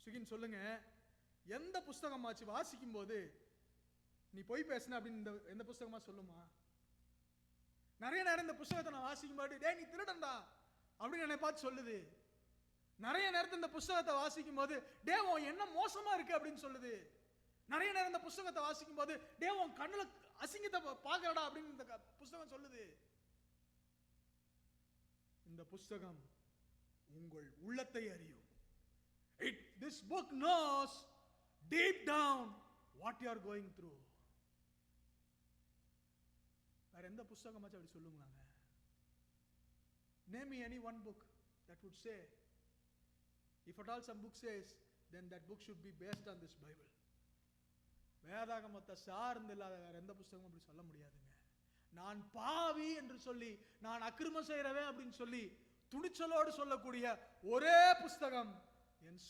சுகின் சொல்லுங்க, எந்த புஸ்தகமாச்சு வாசிக்கும் போது நீ பொய் பேசின அப்படின்னு எந்த புஸ்தகமா சொல்லுமா? நிறைய நேரம் இந்த புஸ்தகத்தை நான் வாசிக்கும் போது டேய் நீ திருடன்டா அப்படின்னு என்னை பார்த்து சொல்லுது. நிறைய நேரத்தில் இந்த புஸ்தகத்தை வாசிக்கும் போது டே உன் என்ன மோசமா இருக்கு அப்படின்னு சொல்லுது. நிறைய நேரம் இந்த புஸ்தகத்தை வாசிக்கும் போது டே உன் கண்ணுல அசிங்கத்தை பாக்குறடா அப்படின்னு இந்த புஸ்தகம் சொல்லுது. இந்த புஸ்தகம் உங்கள் உள்ளத்தை அறியும். This book knows deep down what you are going through. வேற எந்த புஸ்தகமாச்சும் அப்படி சொல்லுங்களாங்க? Name me any one book that would say, if at all some book says, then that book should be based on this Bible. வேதாகமத்தை சார்ந்து இல்லாத வேற எந்த புஸ்தகமும் அப்படி சொல்ல முடியாதுங்க. நான் பாவி என்று சொல்லி, நான் அக்கிரமம் செய்கிறவன் அப்படின்னு சொல்லி துணிச்சலோடு சொல்லக்கூடிய ஒரே புஸ்தகம் என்